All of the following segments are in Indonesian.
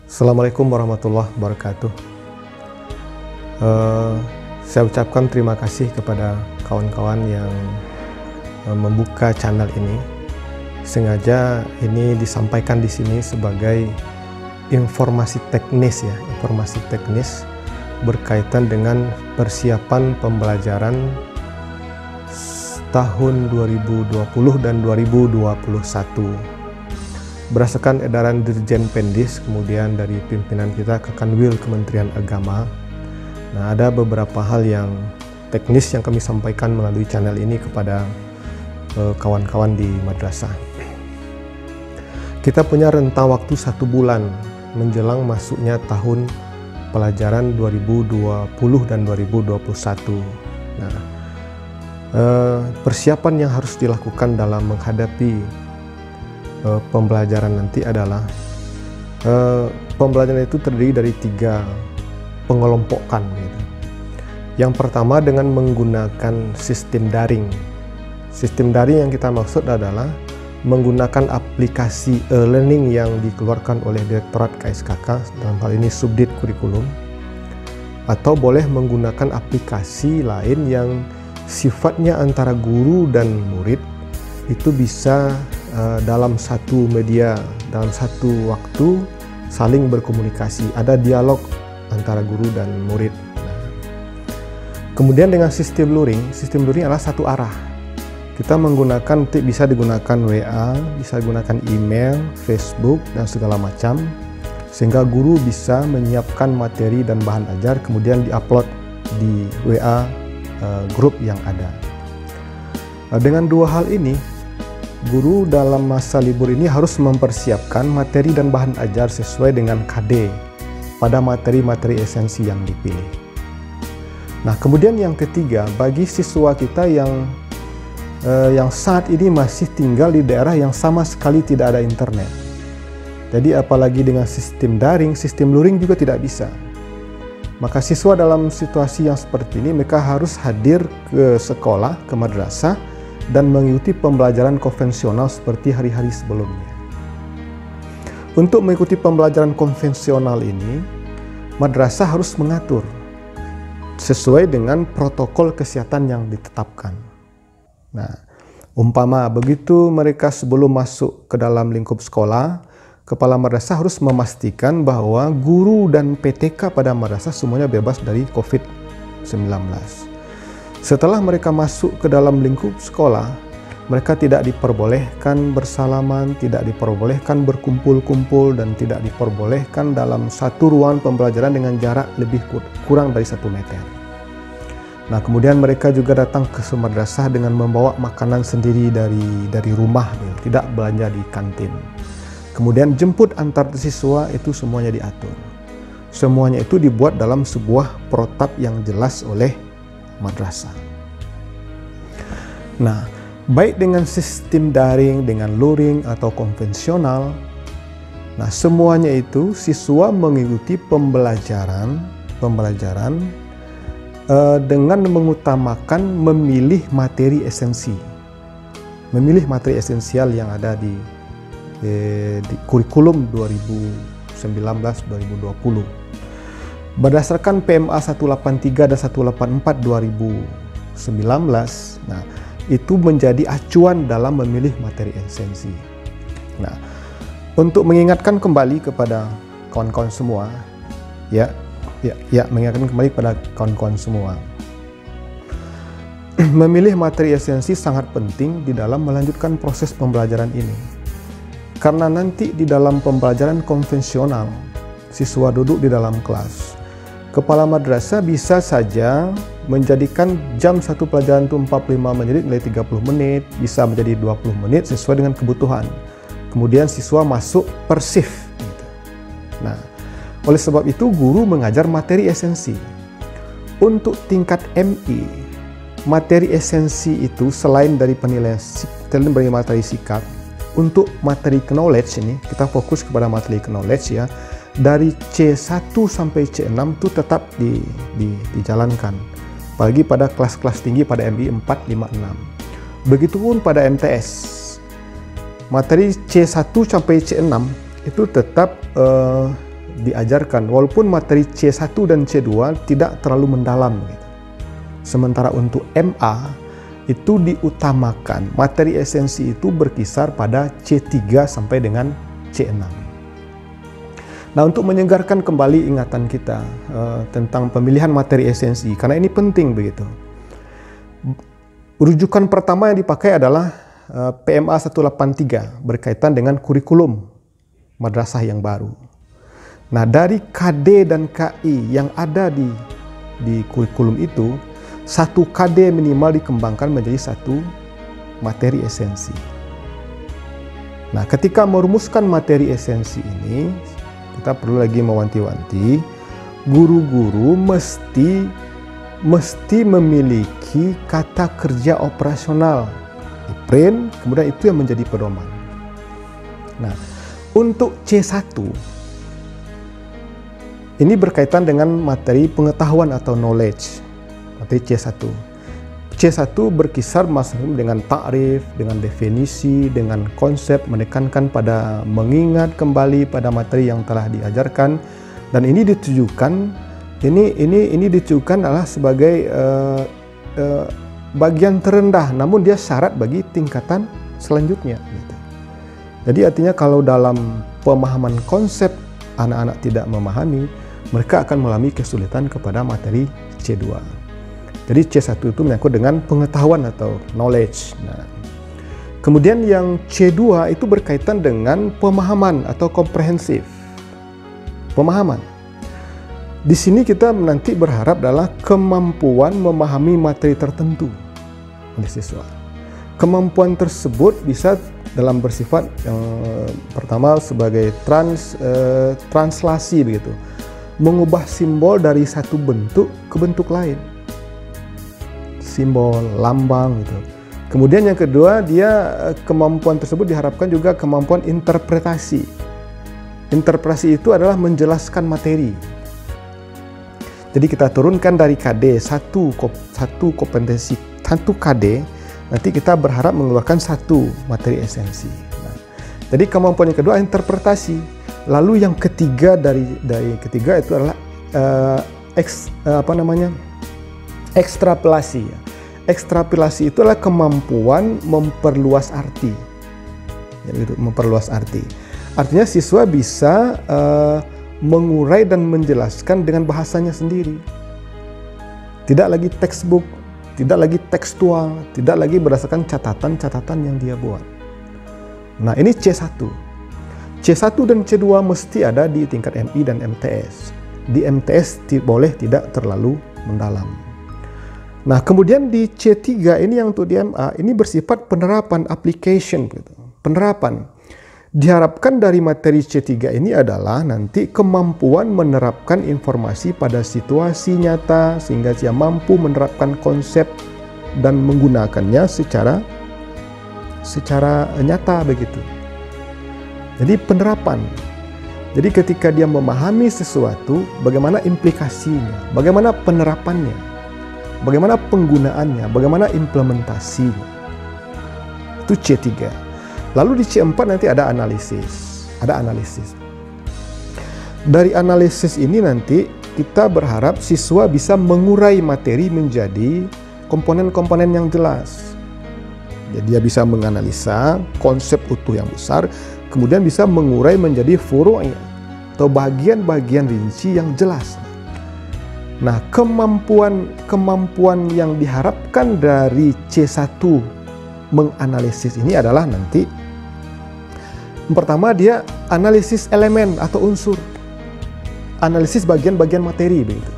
Assalamualaikum warahmatullahi wabarakatuh. Saya ucapkan terima kasih kepada kawan-kawan yang membuka channel ini. Sengaja ini disampaikan di sini sebagai informasi teknis ya, informasi teknis berkaitan dengan persiapan pembelajaran tahun 2020 dan 2021. Berdasarkan edaran Dirjen Pendis, kemudian dari pimpinan kita ke Kanwil Kementerian Agama. Nah, ada beberapa hal yang teknis yang kami sampaikan melalui channel ini kepada kawan-kawan di madrasah. Kita punya rentang waktu 1 bulan menjelang masuknya tahun pelajaran 2020 dan 2021. Nah, persiapan yang harus dilakukan dalam menghadapi pembelajaran nanti adalah pembelajaran itu terdiri dari 3 pengelompokan gitu. Yang pertama dengan menggunakan sistem daring. Sistem daring yang kita maksud adalah menggunakan aplikasi e-learning yang dikeluarkan oleh Direktorat KSKK, dalam hal ini Subdit Kurikulum, atau boleh menggunakan aplikasi lain yang sifatnya antara guru dan murid itu bisa dalam satu media, dalam satu waktu saling berkomunikasi, ada dialog antara guru dan murid. Kemudian dengan sistem luring adalah satu arah. Kita menggunakan, bisa digunakan WA, bisa digunakan email, Facebook, dan segala macam, sehingga guru bisa menyiapkan materi dan bahan ajar, kemudian diupload di WA grup yang ada. Dengan 2 hal ini, guru dalam masa libur ini harus mempersiapkan materi dan bahan ajar sesuai dengan KD pada materi-materi esensi yang dipilih. Nah, kemudian yang ketiga, bagi siswa kita yang saat ini masih tinggal di daerah yang sama sekali tidak ada internet. Jadi apalagi dengan sistem daring, sistem luring juga tidak bisa. Maka siswa dalam situasi yang seperti ini mereka harus hadir ke sekolah, ke madrasah, dan mengikuti pembelajaran konvensional seperti hari-hari sebelumnya. Untuk mengikuti pembelajaran konvensional ini, madrasah harus mengatur sesuai dengan protokol kesehatan yang ditetapkan. Nah, umpama begitu mereka sebelum masuk ke dalam lingkup sekolah, kepala madrasah harus memastikan bahwa guru dan PTK pada madrasah semuanya bebas dari COVID-19. Setelah mereka masuk ke dalam lingkup sekolah, mereka tidak diperbolehkan bersalaman, tidak diperbolehkan berkumpul-kumpul, dan tidak diperbolehkan dalam satu ruangan pembelajaran dengan jarak lebih kurang dari 1 meter. Nah, kemudian mereka juga datang ke madrasah dengan membawa makanan sendiri dari rumah, tidak belanja di kantin. Kemudian jemput antar siswa itu semuanya diatur. Semuanya itu dibuat dalam sebuah protap yang jelas oleh madrasah. Nah, baik dengan sistem daring, dengan luring atau konvensional, nah semuanya itu siswa mengikuti pembelajaran dengan mengutamakan memilih materi esensi, memilih materi esensial yang ada di kurikulum 2019-2020. Berdasarkan PMA 183 dan 184 2019, nah itu menjadi acuan dalam memilih materi esensi. Nah, untuk mengingatkan kembali kepada kawan-kawan semua, mengingatkan kembali kepada kawan-kawan semua, memilih materi esensi sangat penting di dalam melanjutkan proses pembelajaran ini. Karena nanti di dalam pembelajaran konvensional, siswa duduk di dalam kelas. Kepala madrasah bisa saja menjadikan jam satu pelajaran itu 45 menit, nilai 30 menit, bisa menjadi 20 menit sesuai dengan kebutuhan. Kemudian siswa masuk per shift. Nah, oleh sebab itu guru mengajar materi esensi. Untuk tingkat MI, materi esensi itu selain dari penilaian materi sikap, untuk materi knowledge ini kita fokus kepada materi knowledge ya. Dari C1 sampai C6 itu tetap dijalankan. Apalagi pada kelas-kelas tinggi pada MI 4, 5, 6. Begitupun pada MTS. Materi C1 sampai C6 itu tetap diajarkan, walaupun materi C1 dan C2 tidak terlalu mendalam gitu. Sementara untuk MA itu diutamakan materi esensi itu berkisar pada C3 sampai dengan C6. Nah, untuk menyegarkan kembali ingatan kita tentang pemilihan materi esensi, karena ini penting begitu. Rujukan pertama yang dipakai adalah PMA 183 berkaitan dengan kurikulum madrasah yang baru. Nah, dari KD dan KI yang ada di kurikulum itu, satu KD minimal dikembangkan menjadi satu materi esensi. Nah, ketika merumuskan materi esensi ini, kita perlu lagi mewanti-wanti, guru-guru mesti memiliki kata kerja operasional di print, kemudian itu yang menjadi pedoman. Nah, untuk C1 ini berkaitan dengan materi pengetahuan atau knowledge, materi C1. C1 berkisar masing-masing dengan takrif, dengan definisi, dengan konsep, menekankan pada mengingat kembali pada materi yang telah diajarkan, dan ini ditujukan adalah sebagai bagian terendah, namun dia syarat bagi tingkatan selanjutnya. Gitu. Jadi artinya kalau dalam pemahaman konsep anak-anak tidak memahami, mereka akan mengalami kesulitan kepada materi C2. Jadi C1 itu menyangkut dengan pengetahuan atau knowledge. Nah, kemudian yang C2 itu berkaitan dengan pemahaman atau komprehensif. Pemahaman. Di sini kita nanti berharap adalah kemampuan memahami materi tertentu oleh siswa. Kemampuan tersebut bisa dalam bersifat yang pertama sebagai translasi begitu. Mengubah simbol dari satu bentuk ke bentuk lain. Simbol, lambang gitu. Kemudian yang kedua, kemampuan tersebut diharapkan juga kemampuan interpretasi. Interpretasi itu adalah menjelaskan materi. Jadi kita turunkan dari KD satu kompetensi, satu KD, nanti kita berharap mengeluarkan satu materi esensi. Nah, jadi kemampuan yang kedua interpretasi. Lalu yang ketiga dari ketiga itu adalah ekstrapolasi. Ekstrapolasi itu adalah kemampuan memperluas arti. Jadi memperluas arti. Artinya siswa bisa mengurai dan menjelaskan dengan bahasanya sendiri. Tidak lagi textbook, tidak lagi tekstual, tidak lagi berdasarkan catatan-catatan yang dia buat. Nah, ini C1. C1 dan C2 mesti ada di tingkat MI dan MTS. Di MTS boleh tidak terlalu mendalam. Nah, kemudian di C3 ini yang untuk di MA, ini bersifat penerapan, application gitu. Penerapan. Diharapkan dari materi C3 ini adalah nanti kemampuan menerapkan informasi pada situasi nyata sehingga dia mampu menerapkan konsep dan menggunakannya secara nyata begitu. Jadi penerapan. Jadi ketika dia memahami sesuatu, bagaimana implikasinya, bagaimana penerapannya, bagaimana penggunaannya, bagaimana implementasinya. Itu C3. Lalu di C4 nanti ada analisis. Ada analisis. Dari analisis ini nanti kita berharap siswa bisa mengurai materi menjadi komponen-komponen yang jelas. Jadi dia bisa menganalisa konsep utuh yang besar, kemudian bisa mengurai menjadi furu'nya atau bagian-bagian rinci yang jelas. Nah, kemampuan yang diharapkan dari C1 menganalisis ini adalah nanti pertama dia analisis elemen atau unsur. Analisis bagian-bagian materi begitu.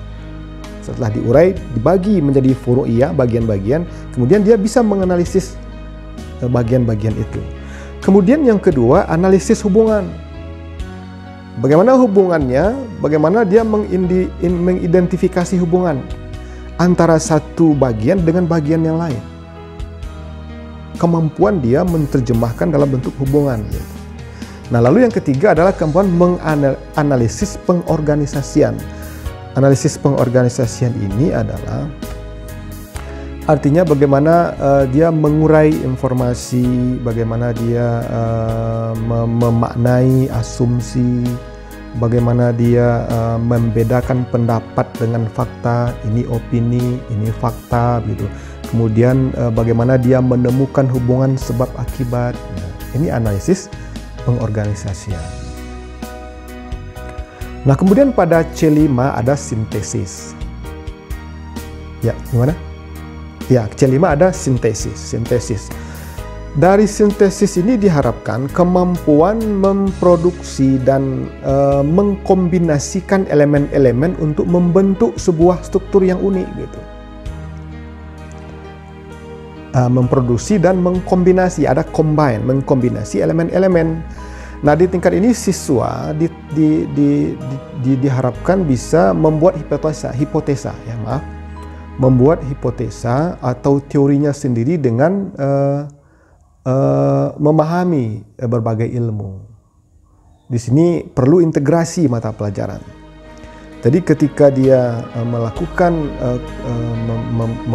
Setelah diurai, dibagi menjadi furu'iyah, bagian-bagian, kemudian dia bisa menganalisis bagian-bagian itu. Kemudian yang kedua, analisis hubungan. Bagaimana hubungannya, bagaimana dia mengidentifikasi hubungan antara satu bagian dengan bagian yang lain. Kemampuan dia menerjemahkan dalam bentuk hubungan. Nah, lalu yang ketiga adalah kemampuan menganalisis pengorganisasian. Analisis pengorganisasian ini adalah artinya bagaimana dia mengurai informasi, bagaimana dia memaknai asumsi, bagaimana dia membedakan pendapat dengan fakta, ini opini, ini fakta gitu. Kemudian bagaimana dia menemukan hubungan sebab akibat. Nah, ini analisis pengorganisasian. Nah, kemudian pada C5 ada sintesis. Ya, gimana? Ya, C5 ada sintesis. Dari sintesis ini diharapkan kemampuan memproduksi dan mengkombinasikan elemen-elemen untuk membentuk sebuah struktur yang unik gitu. Memproduksi dan mengkombinasi, ada combine, mengkombinasi elemen-elemen. Nah, di tingkat ini siswa diharapkan bisa membuat hipotesa, membuat hipotesa atau teorinya sendiri dengan memahami berbagai ilmu. Di sini perlu integrasi mata pelajaran. Jadi ketika dia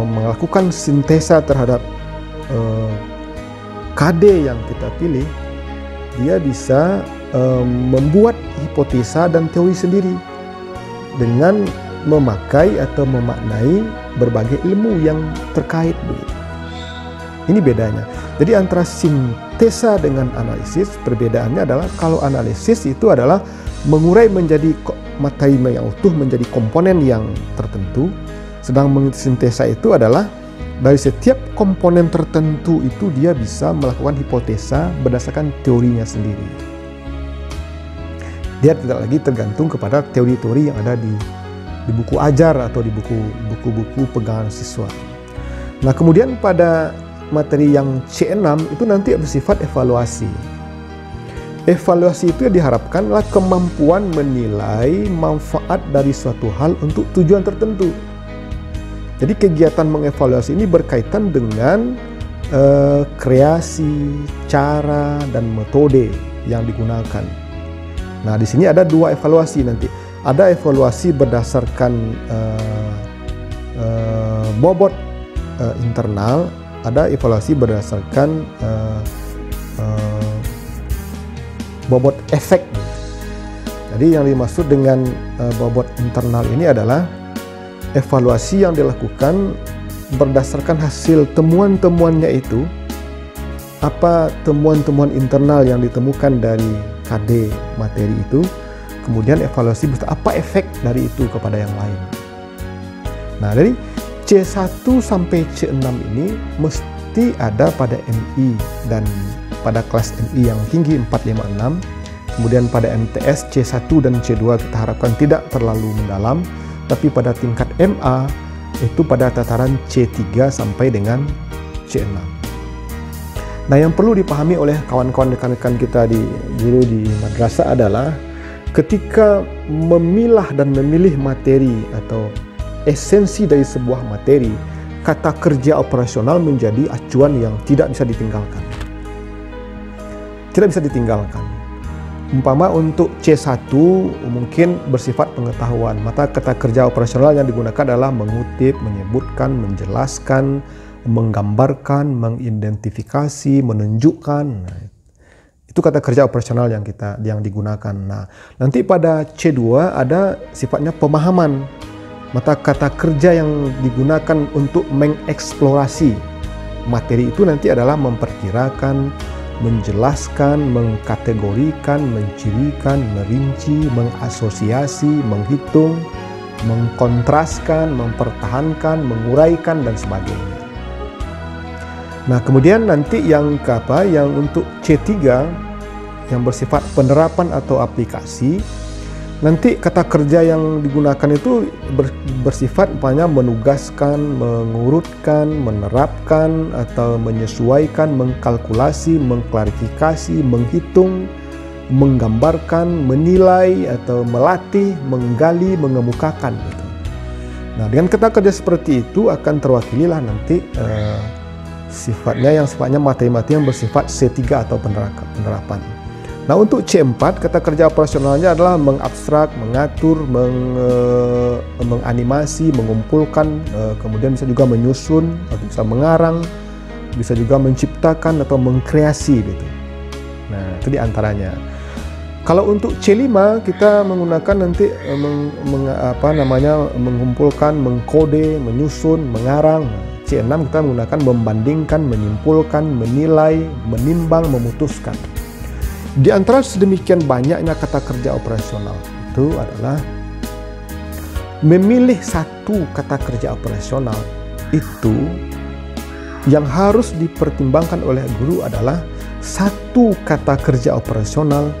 melakukan sintesa terhadap KD yang kita pilih, dia bisa membuat hipotesa dan teori sendiri dengan memakai atau memaknai berbagai ilmu yang terkait begitu. Ini bedanya. Jadi antara sintesa dengan analisis, perbedaannya adalah kalau analisis itu adalah mengurai menjadi materi yang utuh menjadi komponen yang tertentu, sedang sintesa itu adalah dari setiap komponen tertentu itu dia bisa melakukan hipotesa berdasarkan teorinya sendiri. Dia tidak lagi tergantung kepada teori-teori yang ada di buku ajar atau di buku-buku pegangan siswa. Nah, kemudian pada materi yang C6 itu nanti bersifat evaluasi. Evaluasi itu diharapkanlah kemampuan menilai manfaat dari suatu hal untuk tujuan tertentu. Jadi kegiatan mengevaluasi ini berkaitan dengan kreasi, cara, dan metode yang digunakan. Nah, di sini ada dua evaluasi nanti. Ada evaluasi berdasarkan bobot internal, ada evaluasi berdasarkan bobot efek. Jadi yang dimaksud dengan bobot internal ini adalah evaluasi yang dilakukan berdasarkan hasil temuan-temuannya itu, apa temuan-temuan internal yang ditemukan dari KD materi itu, kemudian evaluasi apa efek dari itu kepada yang lain. Nah, dari C1 sampai C6 ini mesti ada pada MI dan pada kelas MI yang tinggi 456, kemudian pada MTS C1 dan C2 kita harapkan tidak terlalu mendalam, tapi pada tingkat MA itu pada tataran C3 sampai dengan C6. Nah, yang perlu dipahami oleh kawan-kawan rekan-rekan kita di guru di madrasah adalah ketika memilah dan memilih materi atau esensi dari sebuah materi, kata kerja operasional menjadi acuan yang tidak bisa ditinggalkan. Tidak bisa ditinggalkan. Umpama untuk C1 mungkin bersifat pengetahuan, maka kata kerja operasional yang digunakan adalah mengutip, menyebutkan, menjelaskan, menggambarkan, mengidentifikasi, menunjukkan. Nah, itu kata kerja operasional yang digunakan. Nah, nanti pada C2 ada sifatnya pemahaman. Maka kata kerja yang digunakan untuk mengeksplorasi materi itu nanti adalah memperkirakan, menjelaskan, mengkategorikan, mencirikan, merinci, mengasosiasi, menghitung, mengkontraskan, mempertahankan, menguraikan, dan sebagainya. Nah, kemudian nanti yang untuk C3 yang bersifat penerapan atau aplikasi, nanti kata kerja yang digunakan itu bersifat menugaskan, mengurutkan, menerapkan, atau menyesuaikan, mengkalkulasi, mengklarifikasi, menghitung, menggambarkan, menilai, atau melatih, menggali, mengemukakan gitu. Nah, dengan kata kerja seperti itu akan terwakililah nanti sifatnya materi-materi yang bersifat C3 atau penerapan. Nah, untuk C4 kata kerja operasionalnya adalah mengabstrak, mengatur, menganimasi, mengumpulkan, kemudian bisa juga menyusun, atau bisa mengarang, bisa juga menciptakan atau mengkreasi gitu. Nah, itu diantaranya. Kalau untuk C5 kita menggunakan nanti mengumpulkan, mengkode, menyusun, mengarang. C6 kita menggunakan membandingkan, menyimpulkan, menilai, menimbang, memutuskan. Di antara sedemikian banyaknya kata kerja operasional itu adalah memilih satu kata kerja operasional itu yang harus dipertimbangkan oleh guru adalah satu kata kerja operasional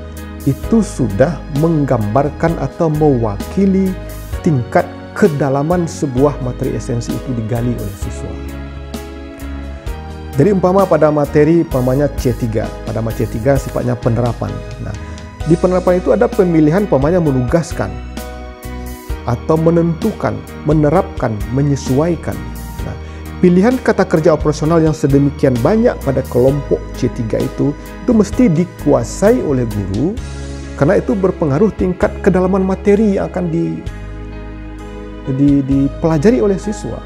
itu sudah menggambarkan atau mewakili tingkat kedalaman sebuah materi esensi itu digali oleh siswa. Jadi umpama pada materi C3, pada materi C3 sifatnya penerapan. Nah, di penerapan itu ada pemilihan menugaskan atau menentukan, menerapkan, menyesuaikan. Nah, pilihan kata kerja operasional yang sedemikian banyak pada kelompok C3 itu mesti dikuasai oleh guru karena itu berpengaruh tingkat kedalaman materi yang akan dipelajari oleh siswa.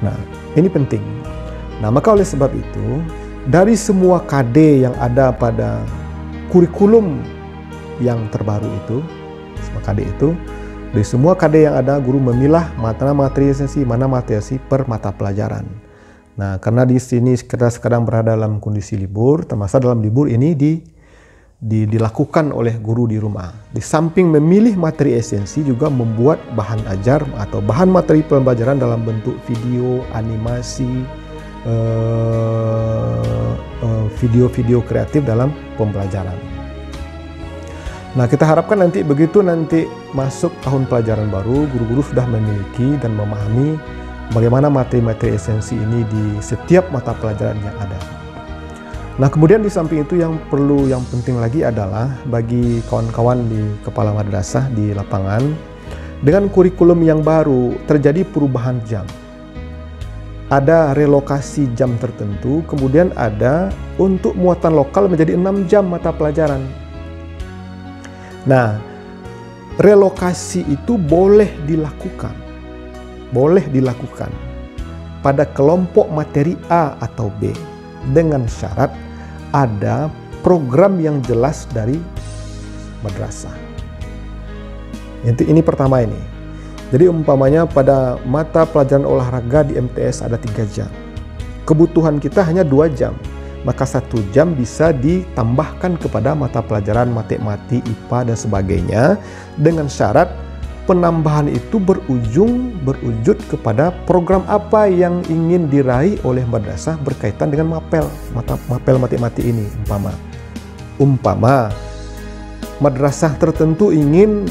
Nah, ini penting. Nah, maka oleh sebab itu, dari semua KD yang ada pada kurikulum yang terbaru itu, dari semua KD yang ada, guru memilah mana materi esensi, mana materi esensi per mata pelajaran. Nah, karena di sini kita sekarang berada dalam kondisi libur, termasuk dalam libur ini dilakukan oleh guru di rumah. Di samping memilih materi esensi juga membuat bahan ajar atau bahan materi pembelajaran dalam bentuk video, animasi, video-video kreatif dalam pembelajaran. Nah, kita harapkan nanti begitu masuk tahun pelajaran baru, guru-guru sudah memiliki dan memahami bagaimana materi-materi esensi ini di setiap mata pelajaran yang ada. Nah, kemudian di samping itu yang penting lagi adalah bagi kawan-kawan di kepala madrasah di lapangan, dengan kurikulum yang baru terjadi perubahan jam. Ada relokasi jam tertentu, kemudian ada untuk muatan lokal menjadi 6 jam mata pelajaran. Nah, relokasi itu boleh dilakukan pada kelompok materi A atau B dengan syarat ada program yang jelas dari madrasah. Ini pertama ini. Jadi umpamanya pada mata pelajaran olahraga di MTS ada 3 jam. Kebutuhan kita hanya 2 jam. Maka 1 jam bisa ditambahkan kepada mata pelajaran matematika, IPA dan sebagainya dengan syarat penambahan itu berwujud kepada program apa yang ingin diraih oleh madrasah berkaitan dengan mapel matematika ini. Umpama madrasah tertentu ingin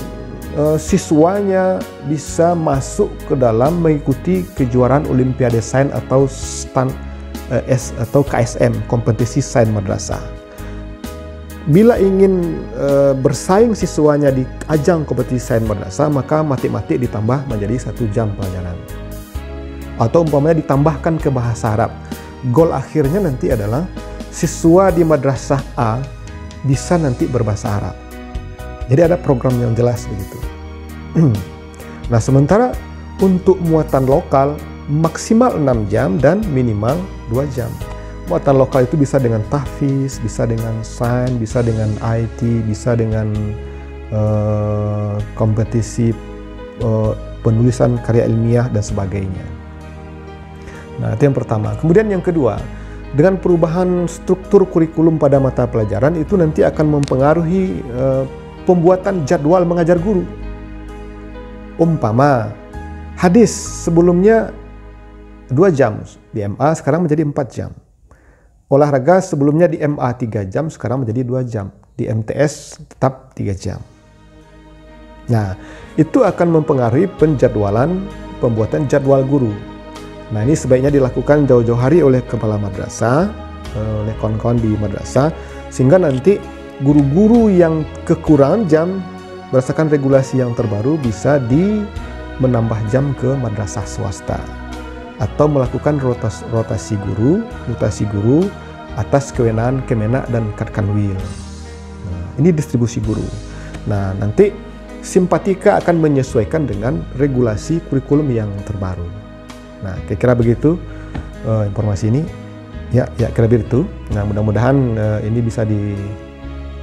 siswanya bisa masuk ke dalam mengikuti kejuaraan Olimpiade Sains atau KSM, kompetisi sains madrasah. Bila ingin bersaing siswanya di ajang kompetisi sains madrasah, maka matematik ditambah menjadi 1 jam pelajaran. Atau umpamanya ditambahkan ke bahasa Arab. Goal akhirnya nanti adalah siswa di madrasah A bisa nanti berbahasa Arab. Jadi ada program yang jelas begitu. Nah, sementara untuk muatan lokal maksimal 6 jam dan minimal 2 jam. Muatan lokal itu bisa dengan tahfiz, bisa dengan sains, bisa dengan IT, bisa dengan kompetisi penulisan karya ilmiah dan sebagainya. Nah, itu yang pertama. Kemudian yang kedua, dengan perubahan struktur kurikulum pada mata pelajaran itu nanti akan mempengaruhi pembuatan jadwal mengajar guru. Umpama hadis sebelumnya 2 jam di MA, sekarang menjadi 4 jam. Olahraga sebelumnya di MA 3 jam, sekarang menjadi 2 jam. Di MTS tetap 3 jam. Nah, itu akan mempengaruhi penjadwalan pembuatan jadwal guru. Nah, ini sebaiknya dilakukan jauh-jauh hari oleh kepala madrasah, oleh kawan-kawan di madrasah, sehingga nanti guru-guru yang kekurangan jam berdasarkan regulasi yang terbaru bisa menambah jam ke madrasah swasta. Atau melakukan rotasi guru atas kewenangan Kemenak dan Kadkanwil. Nah, ini distribusi guru. Nah, nanti simpatika akan menyesuaikan dengan regulasi kurikulum yang terbaru. Nah, kira-kira begitu informasi ini. Ya kira-kira begitu. Nah, mudah-mudahan ini bisa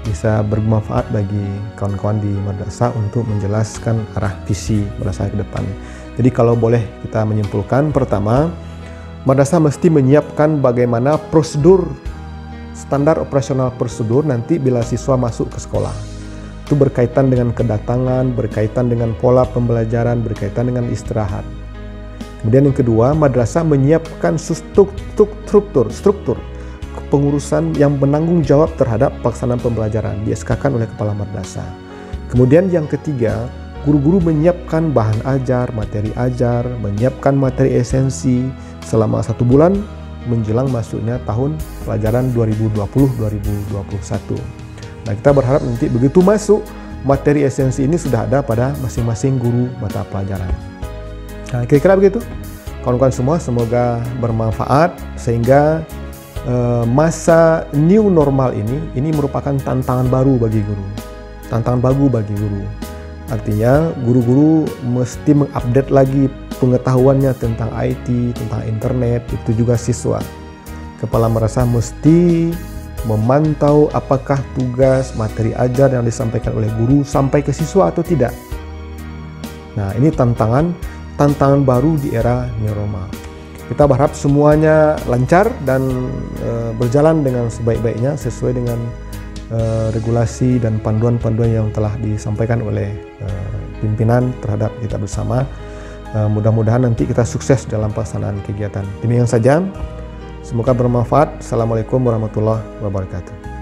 bisa bermanfaat bagi kawan-kawan di madrasah untuk menjelaskan arah visi madrasah ke depan. Jadi kalau boleh kita menyimpulkan, pertama, madrasah mesti menyiapkan bagaimana prosedur, standar operasional prosedur nanti bila siswa masuk ke sekolah. Itu berkaitan dengan kedatangan, berkaitan dengan pola pembelajaran, berkaitan dengan istirahat. Kemudian yang kedua, madrasah menyiapkan struktur kepengurusan yang menanggung jawab terhadap pelaksanaan pembelajaran, di-SK-kan oleh kepala madrasah. Kemudian yang ketiga, guru-guru menyiapkan bahan ajar, materi ajar, menyiapkan materi esensi selama 1 bulan menjelang masuknya tahun pelajaran 2020-2021. Nah, kita berharap nanti begitu masuk, materi esensi ini sudah ada pada masing-masing guru mata pelajaran. Nah, kira-kira begitu. Kawan-kawan semua, semoga bermanfaat sehingga masa new normal ini merupakan tantangan baru bagi guru. Tantangan baru bagi guru. Artinya, guru-guru mesti mengupdate lagi pengetahuannya tentang IT, tentang internet, itu juga siswa. Kepala madrasah mesti memantau apakah tugas materi ajar yang disampaikan oleh guru sampai ke siswa atau tidak. Nah, ini tantangan baru di era new normal. Kita berharap semuanya lancar dan berjalan dengan sebaik-baiknya sesuai dengan regulasi dan panduan-panduan yang telah disampaikan oleh pimpinan terhadap kita bersama. Mudah-mudahan nanti kita sukses dalam pelaksanaan kegiatan. Demikian saja. Semoga bermanfaat. Assalamualaikum warahmatullahi wabarakatuh.